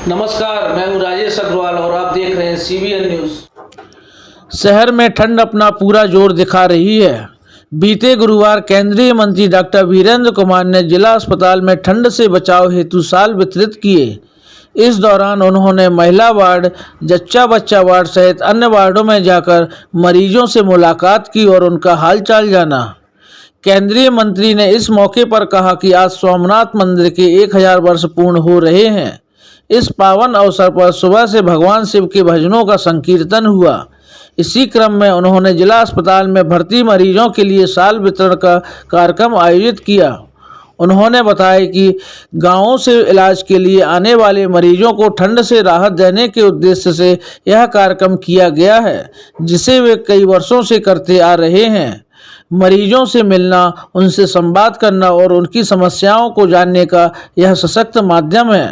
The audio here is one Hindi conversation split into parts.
नमस्कार, मैं हूं राजेश अग्रवाल और आप देख रहे हैं CBN न्यूज़। शहर में ठंड अपना पूरा जोर दिखा रही है। बीते गुरुवार केंद्रीय मंत्री डॉक्टर वीरेंद्र कुमार ने जिला अस्पताल में ठंड से बचाव हेतु शाल वितरित किए। इस दौरान उन्होंने महिला वार्ड, जच्चा बच्चा वार्ड सहित अन्य वार्डों में जाकर मरीजों से मुलाकात की और उनका हालचाल जाना। केंद्रीय मंत्री ने इस मौके पर कहा कि आज सोमनाथ मंदिर के 1000 वर्ष पूर्ण हो रहे हैं। इस पावन अवसर पर सुबह से भगवान शिव के भजनों का संकीर्तन हुआ। इसी क्रम में उन्होंने जिला अस्पताल में भर्ती मरीजों के लिए शाल वितरण का कार्यक्रम आयोजित किया। उन्होंने बताया कि गांवों से इलाज के लिए आने वाले मरीजों को ठंड से राहत देने के उद्देश्य से यह कार्यक्रम किया गया है, जिसे वे कई वर्षों से करते आ रहे हैं। मरीजों से मिलना, उनसे संवाद करना और उनकी समस्याओं को जानने का यह सशक्त माध्यम है।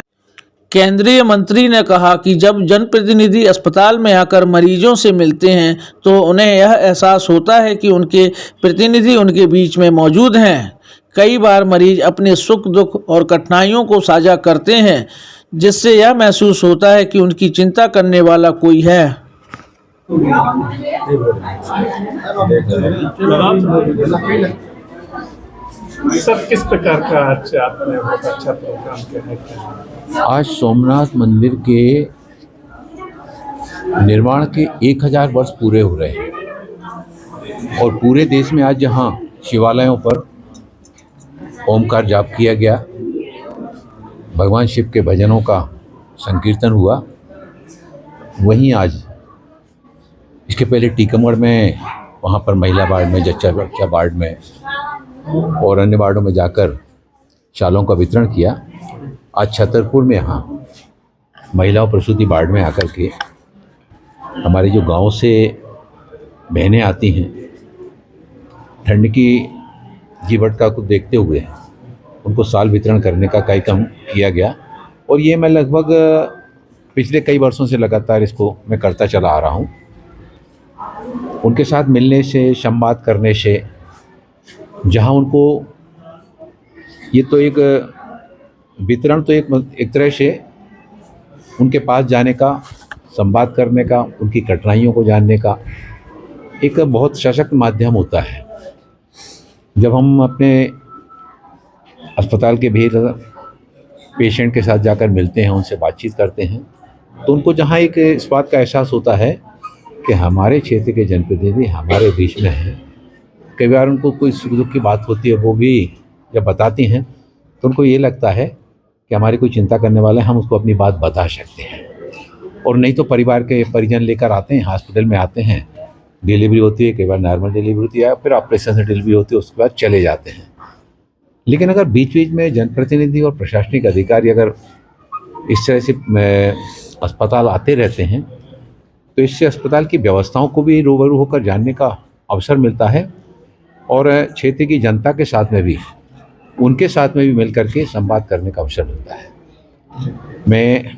केंद्रीय मंत्री ने कहा कि जब जनप्रतिनिधि अस्पताल में आकर मरीजों से मिलते हैं तो उन्हें यह एहसास होता है कि उनके प्रतिनिधि उनके बीच में मौजूद हैं। कई बार मरीज अपने सुख दुख और कठिनाइयों को साझा करते हैं, जिससे यह महसूस होता है कि उनकी चिंता करने वाला कोई है। सर, किस प्रकार का आज आपने बहुत अच्छा प्रोग्राम किया? आज सोमनाथ मंदिर के निर्माण के 1000 वर्ष पूरे हो रहे हैं और पूरे देश में आज जहाँ शिवालयों पर ओमकार जाप किया गया, भगवान शिव के भजनों का संकीर्तन हुआ, वहीं आज इसके पहले टीकमगढ़ में, वहाँ पर महिला वार्ड में, जच्चा बच्चा वार्ड में और अन्य वार्डों में जाकर शालों का वितरण किया। आज छतरपुर में यहाँ महिला और प्रसूति वार्ड में आकर के हमारे जो गांव से बहनें आती हैं, ठंड की जीवटता को देखते हुए उनको शाल वितरण करने का कार्यक्रम किया गया। और ये मैं लगभग पिछले कई वर्षों से लगातार इसको मैं करता चला आ रहा हूँ। उनके साथ मिलने से, संवाद करने से, जहाँ उनको ये तो एक वितरण तो एक तरह से उनके पास जाने का, संवाद करने का, उनकी कठिनाइयों को जानने का एक बहुत सशक्त माध्यम होता है। जब हम अपने अस्पताल के भीड़ पेशेंट के साथ जाकर मिलते हैं, उनसे बातचीत करते हैं, तो उनको जहाँ एक इस बात का एहसास होता है कि हमारे क्षेत्र के जनप्रतिनिधि हमारे बीच में हैं। कई बार उनको कोई सुख दुख की बात होती है, वो भी जब बताती हैं तो उनको ये लगता है कि हमारी कोई चिंता करने वाला है, हम उसको अपनी बात बता सकते हैं। और नहीं तो परिवार के परिजन लेकर आते हैं, हॉस्पिटल में आते हैं, डिलीवरी होती है, कई बार नॉर्मल डिलीवरी होती है, फिर ऑपरेशन से डिलीवरी होती है, उसके बाद चले जाते हैं। लेकिन अगर बीच बीच में जनप्रतिनिधि और प्रशासनिक अधिकारी अगर इस तरह से अस्पताल आते रहते हैं तो इससे अस्पताल की व्यवस्थाओं को भी रूबरू होकर जानने का अवसर मिलता है और क्षेत्र की जनता के साथ में भी, उनके साथ में भी मिल करके संवाद करने का अवसर मिलता है। मैं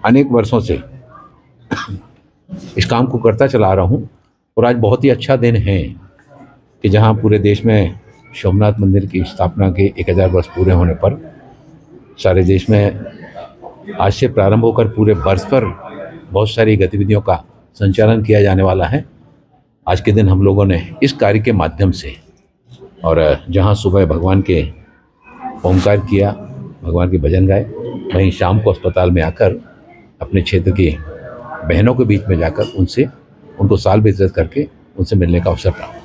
अनेक वर्षों से इस काम को करता चला रहा हूँ और आज बहुत ही अच्छा दिन है कि जहाँ पूरे देश में सोमनाथ मंदिर की स्थापना के 1000 वर्ष पूरे होने पर सारे देश में आज से प्रारंभ होकर पूरे वर्ष पर बहुत सारी गतिविधियों का संचालन किया जाने वाला है। आज के दिन हम लोगों ने इस कार्य के माध्यम से, और जहां सुबह भगवान के ओमकार किया, भगवान के भजन गाए, वहीं शाम को अस्पताल में आकर अपने क्षेत्र की बहनों के बीच में जाकर उनको शाल वितरित करके उनसे मिलने का अवसर पाया।